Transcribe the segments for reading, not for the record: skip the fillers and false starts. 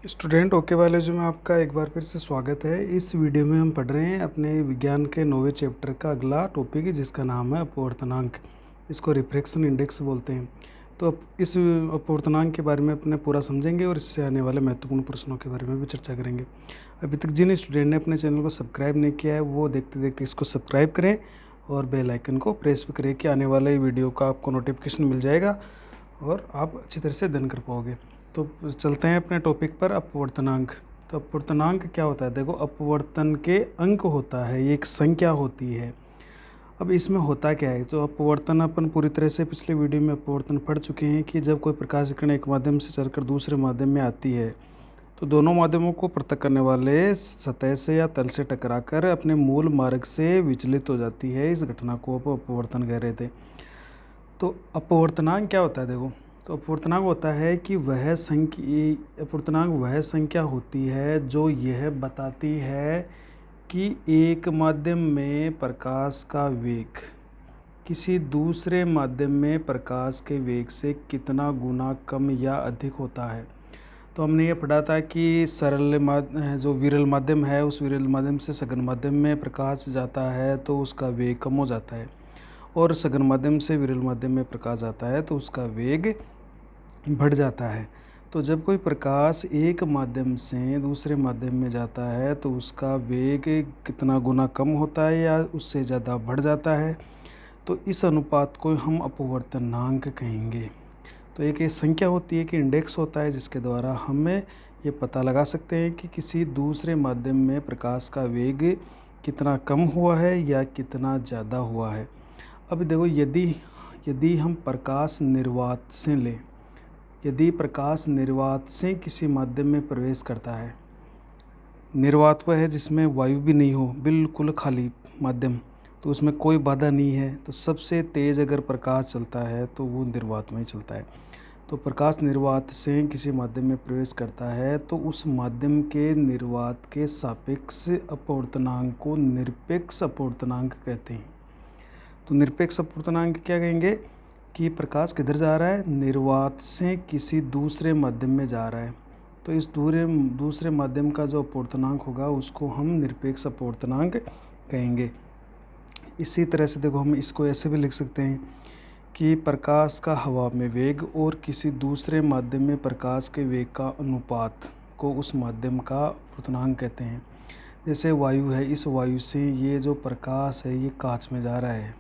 Student okay वाले जो में आपका एक बार फिर से स्वागत है। इस वीडियो में हम पढ़ रहे हैं अपने विज्ञान के 9वें चैप्टर का अगला टॉपिक है, जिसका नाम है अपवर्तनांक। इसको रिफ्रैक्शन इंडेक्स बोलते हैं। तो अब इस अपवर्तनांक के बारे में अपने पूरा समझेंगे और इससे आने वाले महत्वपूर्ण प्रश्नों के बारे में भी चर्चा करेंगे। अभी तक जिन स्टूडेंट ने अपने चैनल को सब्सक्राइब नहीं किया है वो देखते देखते इसको सब्सक्राइब करें और बेल आइकन को प्रेस भी करें कि आने वाले वीडियो का आपको नोटिफिकेशन मिल जाएगा और आप अच्छी तरह से अध्ययन कर पाओगे। तो चलते हैं अपने टॉपिक पर, अपवर्तनांक। तो अपवर्तनांक क्या होता है? देखो, अपवर्तन के अंक होता है, ये एक संख्या होती है। अब इसमें होता क्या है, तो अपवर्तन अपन पूरी तरह से पिछले वीडियो में अपवर्तन पढ़ चुके हैं कि जब कोई प्रकाश किरण एक माध्यम से चलकर दूसरे माध्यम में आती है तो दोनों माध्यमों को पृथक करने वाले सतह से या तल से टकराकर अपने मूल मार्ग से विचलित हो जाती है। इस घटना को अपवर्तन कह रहे थे। तो अपवर्तनांक क्या होता है? देखो, तो अपवर्तनांक होता है कि अपवर्तनांक वह संख्या होती है जो यह बताती है कि एक माध्यम में प्रकाश का वेग किसी दूसरे माध्यम में प्रकाश के वेग से कितना गुना कम या अधिक होता है। तो हमने ये पढ़ा था कि जो विरल माध्यम है, उस विरल माध्यम से सघन माध्यम में प्रकाश जाता है तो उसका वेग कम हो जाता है, और सघन माध्यम से विरल माध्यम में प्रकाश आता है तो उसका वेग बढ़ जाता है। तो जब कोई प्रकाश एक माध्यम से दूसरे माध्यम में जाता है तो उसका वेग कितना गुना कम होता है या उससे ज़्यादा बढ़ जाता है, तो इस अनुपात को हम अपवर्तनांक कहेंगे। तो एक ये संख्या होती है कि इंडेक्स होता है जिसके द्वारा हमें ये पता लगा सकते हैं कि किसी दूसरे माध्यम में प्रकाश का वेग कितना कम हुआ है या कितना ज़्यादा हुआ है। अब देखो, यदि यदि हम प्रकाश निर्वात से लें, यदि प्रकाश निर्वात से किसी माध्यम में प्रवेश करता है, निर्वात वह है जिसमें वायु भी नहीं हो, बिल्कुल खाली माध्यम, तो उसमें कोई बाधा नहीं है, तो सबसे तेज़ अगर प्रकाश चलता है तो वो निर्वात में ही चलता है। तो प्रकाश निर्वात से किसी माध्यम में प्रवेश करता है तो उस माध्यम के निर्वात के सापेक्ष अपवर्तनांक को निरपेक्ष अपवर्तनांक कहते हैं। तो निरपेक्ष अपवर्तनांक क्या कहेंगे कि प्रकाश किधर जा रहा है? निर्वात से किसी दूसरे माध्यम में जा रहा है, तो इस दूसरे माध्यम का जो अपवर्तनांक होगा उसको हम निरपेक्ष अपवर्तनांक कहेंगे। इसी तरह से देखो, हम इसको ऐसे भी लिख सकते हैं कि प्रकाश का हवा में वेग और किसी दूसरे माध्यम में प्रकाश के वेग का अनुपात को उस माध्यम का अपवर्तनांक कहते हैं। जैसे वायु है, इस वायु से ये जो प्रकाश है ये कांच में जा रहा है,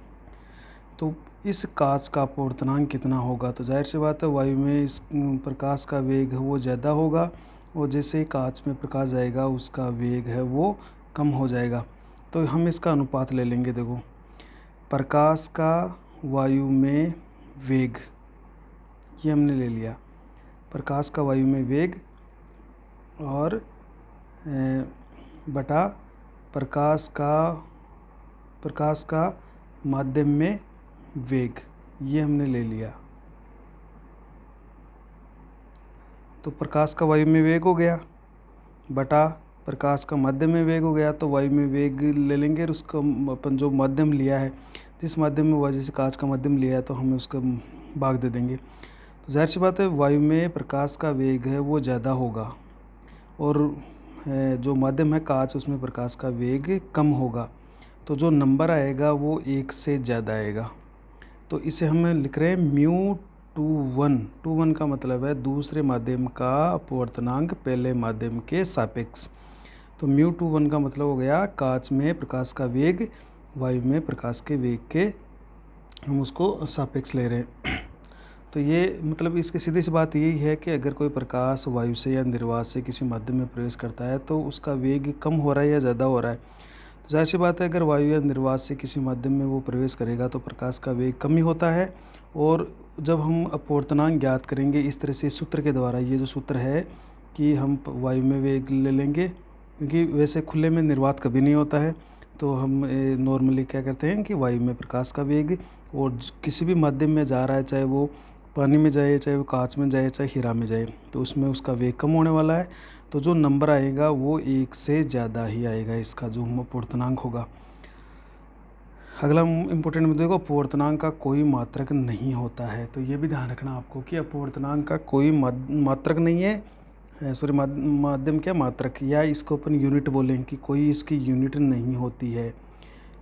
तो इस कांच का अपवर्तनांक कितना होगा? तो जाहिर सी बात है वायु में इस प्रकाश का वेग है वो ज़्यादा होगा, और जैसे ही कांच में प्रकाश जाएगा उसका वेग है वो कम हो जाएगा। तो हम इसका अनुपात ले लेंगे। देखो, प्रकाश का वायु में वेग, ये हमने ले लिया, प्रकाश का वायु में वेग और बटा प्रकाश का माध्यम में वेग, ये हमने ले लिया। तो प्रकाश का वायु में वेग हो गया बटा प्रकाश का माध्यम में वेग हो गया। तो वायु में वेग ले लेंगे और उसका अपन जो माध्यम लिया है, जिस माध्यम में हुआ, जैसे कांच का माध्यम लिया है तो हमें उसका भाग दे देंगे। तो जाहिर सी बात है वायु में प्रकाश का वेग है वो ज़्यादा होगा, और जो माध्यम है कांच, उसमें प्रकाश का वेग कम होगा, तो जो नंबर आएगा वो 1 से ज़्यादा आएगा। तो इसे हम लिख रहे हैं μ/1 का मतलब है दूसरे माध्यम का अपवर्तनांक पहले माध्यम के सापेक्ष। तो μ/1 का मतलब हो गया कांच में प्रकाश का वेग वायु में प्रकाश के वेग के हम उसको सापेक्ष ले रहे हैं। तो ये मतलब इसकी सीधी सी बात यही है कि अगर कोई प्रकाश वायु से या निर्वात से किसी माध्यम में प्रवेश करता है तो उसका वेग कम हो रहा है या ज़्यादा हो रहा है। तो जाहिर सी बात है अगर वायु या निर्वात से किसी माध्यम में वो प्रवेश करेगा तो प्रकाश का वेग कम ही होता है। और जब हम अपवर्तनांक ज्ञात करेंगे इस तरह से सूत्र के द्वारा, ये जो सूत्र है कि हम वायु में वेग ले लेंगे, क्योंकि वैसे खुले में निर्वात कभी नहीं होता है, तो हम नॉर्मली क्या करते हैं कि वायु में प्रकाश का वेग और किसी भी माध्यम में जा रहा है, चाहे वो पानी में जाए, चाहे वो कांच में जाए, चाहे हीरा में जाए, तो उसमें उसका वेग कम होने वाला है। तो जो नंबर आएगा वो 1 से ज़्यादा ही आएगा, इसका जो अपवर्तनांक होगा। अगला इम्पोर्टेंट मुद्दे को, अपवर्तनांक का कोई मात्रक नहीं होता है। तो ये भी ध्यान रखना आपको कि अपवर्तनांक का कोई मात्रक नहीं है, सॉरी माध्यम क्या मात्रक, या इसको अपन यूनिट बोलें कि कोई इसकी यूनिट नहीं होती है,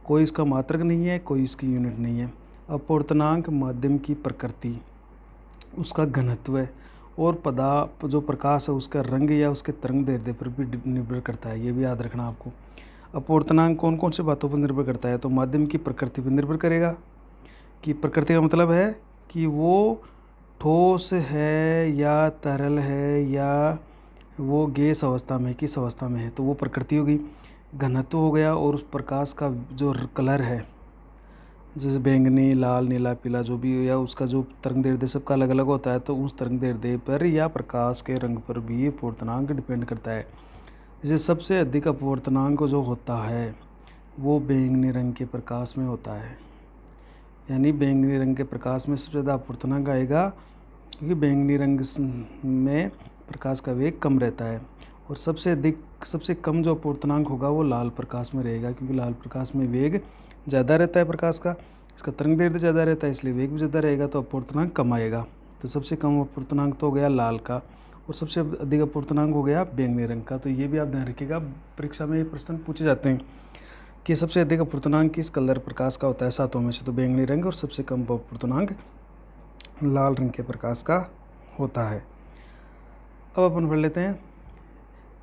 कोई इसका मात्रक नहीं है, कोई इसकी यूनिट नहीं है। अपवर्तनांक माध्यम की प्रकृति, उसका घनत्व और जो प्रकाश है उसका रंग या उसके तरंग दैर्ध्य पर भी निर्भर करता है। ये भी याद रखना आपको। अपवर्तनांक कौन कौन से बातों पर निर्भर करता है? तो माध्यम की प्रकृति पर निर्भर करेगा, कि प्रकृति का मतलब है कि वो ठोस है या तरल है या वो गैस अवस्था में, किस अवस्था में है, तो वो प्रकृति होगी। घनत्व हो गया, और उस प्रकाश का जो कलर है, जैसे बैंगनी, लाल, नीला, पीला जो भी, या उसका जो तरंग दैर्ध्य सबका अलग अलग होता है, तो उस तरंग दैर्ध्य पर या प्रकाश के रंग पर भी अपवर्तनांक डिपेंड करता है। जैसे सबसे अधिक अपवर्तनांक जो होता है वो बैंगनी रंग के प्रकाश में होता है, यानी बैंगनी रंग के प्रकाश में सबसे ज़्यादा अपवर्तनांक आएगा, क्योंकि बैंगनी रंग में प्रकाश का वेग कम रहता है। और सबसे कम जो अपवर्तनांक होगा वो लाल प्रकाश में रहेगा, क्योंकि लाल प्रकाश में वेग ज़्यादा रहता है प्रकाश का, इसका तरंग दैर्ध्य ज़्यादा रहता है, इसलिए वेग भी ज़्यादा रहेगा, तो अपवर्तनांक कम आएगा। तो सबसे कम अपवर्तनांक तो हो गया लाल का, और सबसे अधिक अपवर्तनांक हो गया बैंगनी रंग का। तो ये भी आप ध्यान रखिएगा, परीक्षा में ये प्रश्न पूछे जाते हैं कि सबसे अधिक अपवर्तनांक किस कलर प्रकाश का होता है सातों में से, तो बैंगनी रंग, और सबसे कम अपवर्तनांक लाल रंग के प्रकाश का होता है। अब अपन पढ़ लेते हैं।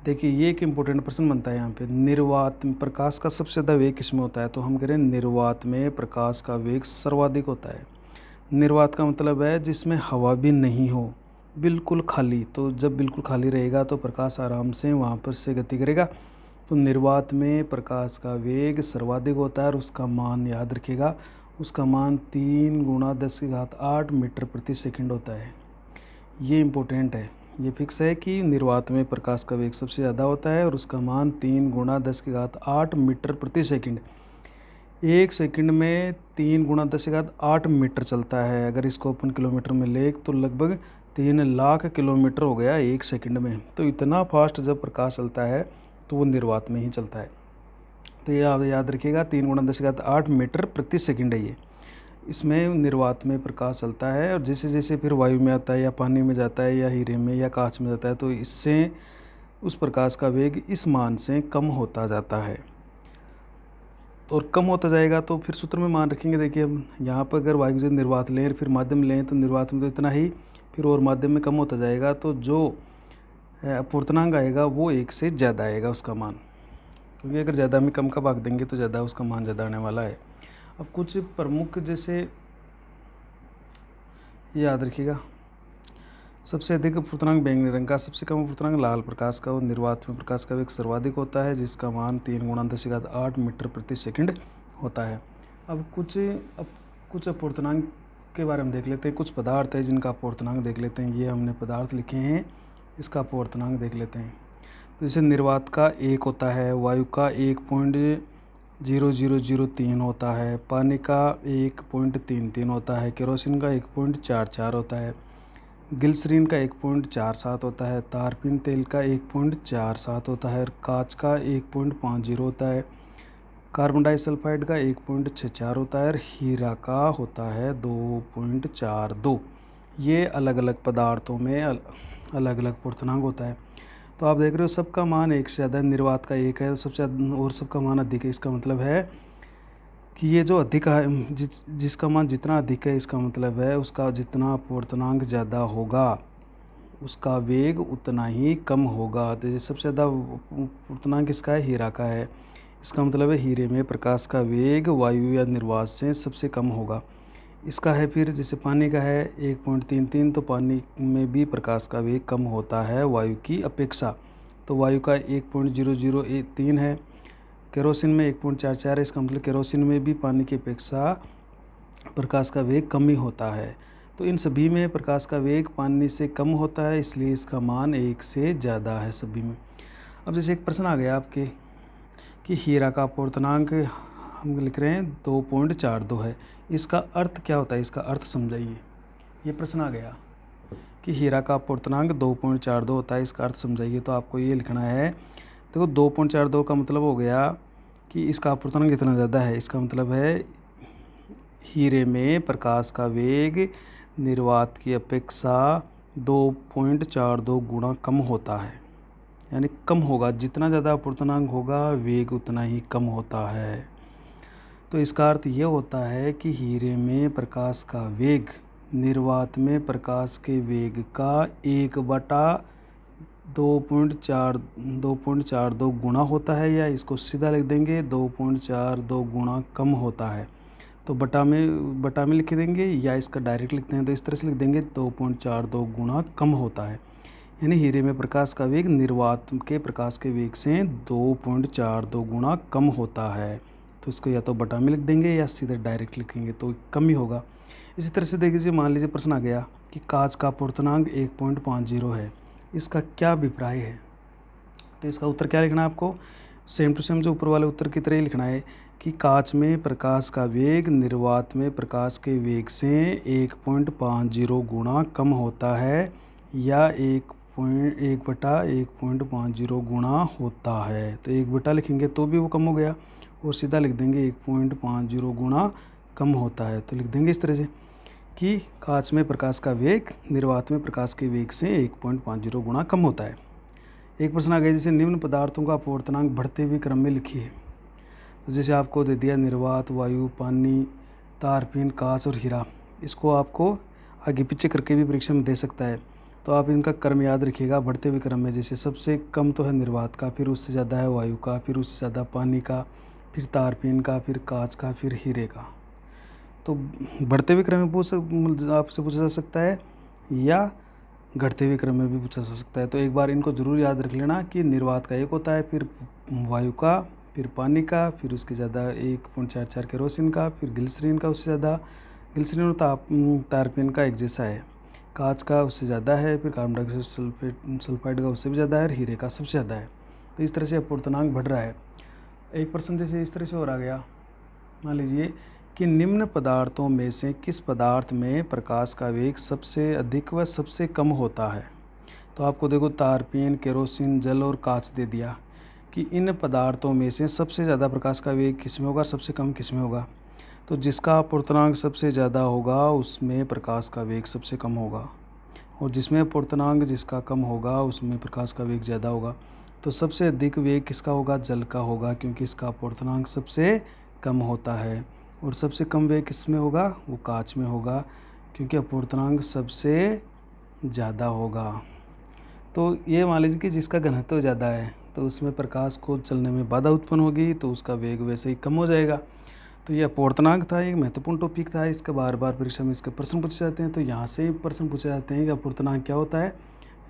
देखिए ये एक इम्पोर्टेंट प्रश्न बनता है यहाँ पे, निर्वात में प्रकाश का सबसे ज़्यादा वेग किसमें होता है? तो हम कह रहे हैं निर्वात में प्रकाश का वेग सर्वाधिक होता है। निर्वात का मतलब है जिसमें हवा भी नहीं हो, बिल्कुल खाली। तो जब बिल्कुल खाली रहेगा तो प्रकाश आराम से वहाँ पर से गति करेगा। तो निर्वात में प्रकाश का वेग सर्वाधिक होता है, और उसका मान याद रखिएगा, उसका मान 3 × 10⁸ मीटर प्रति सेकंड होता है। ये इम्पोर्टेंट है, ये फिक्स है कि निर्वात में प्रकाश का वेग सबसे ज़्यादा होता है, और उसका मान 3 × 10⁸ मीटर प्रति सेकंड। एक सेकंड में 3 × 10⁸ मीटर चलता है। अगर इसको अपन किलोमीटर में ले तो लगभग 3 लाख किलोमीटर हो गया एक सेकंड में। तो इतना फास्ट जब प्रकाश चलता है तो वो निर्वात में ही चलता है। तो ये आप याद रखिएगा, 3 × 10⁸ मीटर प्रति सेकंड है ये। इसमें निर्वात में प्रकाश चलता है, और जैसे जैसे फिर वायु में आता है या पानी में जाता है या हीरे में या कांच में जाता है, तो इससे उस प्रकाश का वेग इस मान से कम होता जाता है। और कम होता जाएगा तो फिर सूत्र में मान रखेंगे। देखिए हम यहाँ पर अगर वायु से निर्वात लें फिर माध्यम लें, तो निर्वात में तो इतना ही, फिर और माध्यम में कम होता जाएगा, तो जो अपवर्तनांक आएगा वो 1 से ज़्यादा आएगा उसका मान, क्योंकि अगर ज़्यादा में कम का भाग देंगे तो ज़्यादा उसका मान ज़्यादा आने वाला है। अब कुछ प्रमुख जैसे याद रखिएगा, सबसे अधिक अपवर्तनांक बैंगनी रंग का, सबसे कम अपवर्तनांक लाल प्रकाश का, और निर्वात में प्रकाश का वेग सर्वाधिक होता है जिसका मान 3 × 10⁸ मीटर प्रति सेकंड होता है। अब कुछ अपवर्तनांक के बारे में देख लेते हैं। कुछ पदार्थ है जिनका अपवर्तनांक देख लेते हैं। ये हमने पदार्थ लिखे हैं, इसका अपवर्तनांक देख लेते हैं। तो जैसे निर्वात का 1 होता है, वायु का 1.0003 होता है, पानी का 1.33 होता है, केरोसिन का 1.44 होता है, ग्लिसरीन का 1.47 होता है, तारपीन तेल का 1.47 होता है, कांच का 1.50 होता है, कार्बन डाइसल्फाइड का 1.64 होता है, और हीरा का होता है 2.42। ये अलग अलग पदार्थों में अलग अलग अपवर्तनांक होता है। तो आप देख रहे हो सबका मान 1 से ज़्यादा, निर्वात का 1 है सबसे, और सबका मान अधिक है। इसका मतलब है कि ये जो अधिक है, जिसका मान जितना अधिक है, इसका मतलब है उसका जितना अपवर्तनांक ज़्यादा होगा उसका वेग उतना ही कम होगा। तो ये सबसे ज़्यादा अपवर्तनांक किसका है? हीरा का है। इसका मतलब है हीरे में प्रकाश का वेग वायु या निर्वात से सबसे कम होगा। इसका है फिर जैसे पानी का है 1.33, तो पानी में भी प्रकाश का वेग कम होता है वायु की अपेक्षा। तो वायु का 1.003 है, केरोसिन में 1.44 है। इसका मतलब केरोसिन में भी पानी की अपेक्षा प्रकाश का वेग कम ही होता है। तो इन सभी में प्रकाश का वेग पानी से कम होता है, इसलिए इसका मान 1 से ज़्यादा है सभी में। अब जैसे एक प्रश्न आ गया आपके कि हीरा का अपवर्तनांक हम लिख रहे हैं 2.42 है, इसका अर्थ क्या होता है? इसका अर्थ समझाइए। ये प्रश्न आ गया कि हीरा का अपवर्तनांक 2.42 होता है, इसका अर्थ समझाइए। तो आपको ये लिखना है, देखो 2.42 का मतलब हो गया कि इसका अपवर्तनांक इतना ज़्यादा है। इसका मतलब है हीरे में प्रकाश का वेग निर्वात की अपेक्षा 2.42 गुना कम होता है, यानी कम होगा। जितना ज़्यादा अपूर्णांक होगा वेग उतना ही कम होता है। तो इसका अर्थ ये होता है कि हीरे में प्रकाश का वेग निर्वात में प्रकाश के वेग का 1/2.42 गुना होता है, या इसको सीधा लिख देंगे 2.42 गुना कम होता है। तो बटा में लिख देंगे, या इसका डायरेक्ट लिखते हैं तो इस तरह से लिख देंगे 2.42 गुना कम होता है। यानी हीरे में प्रकाश का वेग निर्वात के प्रकाश के वेग से 2.42 गुना कम होता है। तो इसको या तो बटा में लिख देंगे या सीधे डायरेक्ट लिखेंगे तो कम ही होगा। इसी तरह से देखिए, मान लीजिए प्रश्न आ गया कि कांच का अपूर्णांक 1.50 है, इसका क्या अभिप्राय है। तो इसका उत्तर क्या लिखना है आपको, सेम टू सेम जो ऊपर वाले उत्तर की तरह ही लिखना है कि कांच में प्रकाश का वेग निर्वात में प्रकाश के वेग से 1.50 गुना कम होता है, या 1/1.50 गुना होता है। तो 1 लिखेंगे तो भी वो कम हो गया, और सीधा लिख देंगे 1.50 गुना कम होता है। तो लिख देंगे इस तरह से कि कांच में प्रकाश का वेग निर्वात में प्रकाश के वेग से 1.50 गुना कम होता है। एक प्रश्न आ गया, जैसे निम्न पदार्थों का अपूर्णांक बढ़ते हुए क्रम में लिखिए। तो जैसे आपको दे दिया निर्वात, वायु, पानी, तारपीन, कांच और हीरा। इसको आपको आगे पीछे करके भी परीक्षा में दे सकता है। तो आप इनका क्रम याद रखिएगा बढ़ते हुए क्रम में। जैसे सबसे कम तो है निर्वात का, फिर उससे ज़्यादा है वायु का, फिर उससे ज़्यादा पानी का, फिर तारपीन का, फिर कांच का, फिर हीरे का। तो बढ़ते हुए क्रम में आपसे पूछा जा सकता है, या घटते हुए क्रम में भी पूछा जा सकता है। तो एक बार इनको ज़रूर याद रख लेना कि निर्वात का 1 होता है, फिर वायु का, फिर पानी का, फिर उसके ज़्यादा 1.44 केरोसिन का, फिर ग्लिसरीन का उससे ज़्यादा। ग्लिसरीन और तारपीन का एक जैसा है। कांच का उससे ज़्यादा है, फिर कार्बन डाइऑक्साइड सल्फाइड का उससे भी ज़्यादा है, और हीरे का सबसे ज़्यादा है। तो इस तरह से अपूर्णांक बढ़ रहा है। एक प्रश्न जैसे इस तरह से और आ गया, मान लीजिए कि निम्न पदार्थों में से किस पदार्थ में प्रकाश का वेग सबसे अधिक व सबसे कम होता है। तो आपको देखो तारपीन, केरोसिन, जल और कांच दे दिया कि इन पदार्थों में से सबसे ज़्यादा प्रकाश का वेग किस में होगा, सबसे कम किस में होगा। तो जिसका अपूर्णांक सबसे ज़्यादा होगा उसमें प्रकाश का वेग सबसे कम होगा, और जिसमें अपूर्णांक जिसका कम होगा उसमें प्रकाश का वेग ज़्यादा होगा। तो सबसे अधिक वेग किसका होगा, जल का होगा, क्योंकि इसका अपूर्णांक सबसे कम होता है। और सबसे कम वेग किस में होगा, वो कांच में होगा, क्योंकि अपूर्णांक सबसे ज़्यादा होगा। तो ये मान लीजिए कि जिसका घनत्व ज़्यादा है तो उसमें प्रकाश को चलने में बाधा उत्पन्न होगी, तो उसका वेग वैसे ही कम हो जाएगा। तो ये अपूर्णांक था, एक महत्वपूर्ण टॉपिक था। इसका बार बार परीक्षा में इसके प्रश्न पूछे जाते हैं। तो यहाँ से प्रश्न पूछे जाते हैं कि अपूर्णांक क्या होता है,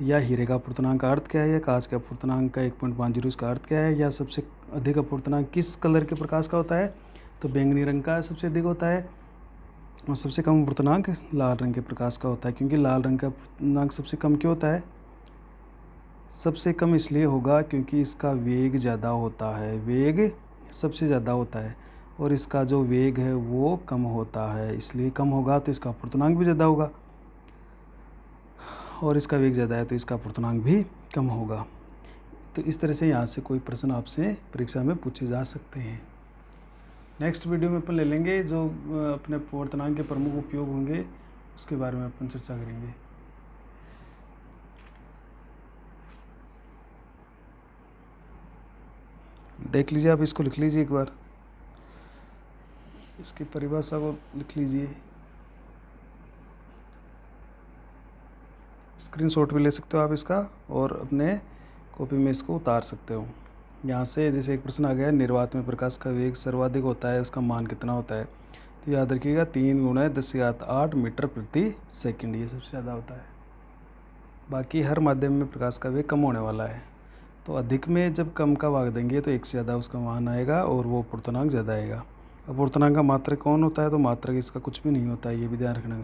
या हीरे का अपूर्णांक का अर्थ क्या है, या कांच का अपूर्णांक का 1.50 इसका अर्थ क्या है, या सबसे अधिक अपूर्णांक किस कलर के प्रकाश का होता है। तो बैंगनी रंग का सबसे अधिक होता है, और सबसे कम अपूर्णांक लाल रंग के प्रकाश का होता है। क्योंकि लाल रंग का अपूर्णांक सबसे कम क्यों होता है, सबसे कम इसलिए होगा क्योंकि इसका वेग ज़्यादा होता है, वेग सबसे ज़्यादा होता है, और इसका जो वेग है वो कम होता है, इसलिए कम होगा तो इसका अपूर्णांक भी ज़्यादा होगा, और इसका वेग ज़्यादा है तो इसका अपूर्णांक भी कम होगा। तो इस तरह से यहाँ से कोई प्रश्न आपसे परीक्षा में पूछे जा सकते हैं। नेक्स्ट वीडियो में अपन ले लेंगे जो अपने अपूर्णांक के प्रमुख उपयोग होंगे, उसके बारे में अपन चर्चा करेंगे। देख लीजिए, आप इसको लिख लीजिए एक बार, इसकी परिभाषा को लिख लीजिए। स्क्रीनशॉट भी ले सकते हो आप इसका, और अपने कॉपी में इसको उतार सकते हो। यहाँ से जैसे एक प्रश्न आ गया, निर्वात में प्रकाश का वेग सर्वाधिक होता है, उसका मान कितना होता है। तो याद रखिएगा 3 × 10⁸ मीटर प्रति सेकंड, ये सबसे ज़्यादा होता है। बाकी हर माध्यम में प्रकाश का वेग कम होने वाला है। तो अधिक में जब कम का भाग देंगे तो 1 से ज़्यादा उसका मान आएगा, और वो अपूर्णांक ज़्यादा आएगा। अपूर्णांक का मात्रक कौन होता है, तो मात्रक इसका कुछ भी नहीं होता है, ये भी ध्यान रखना।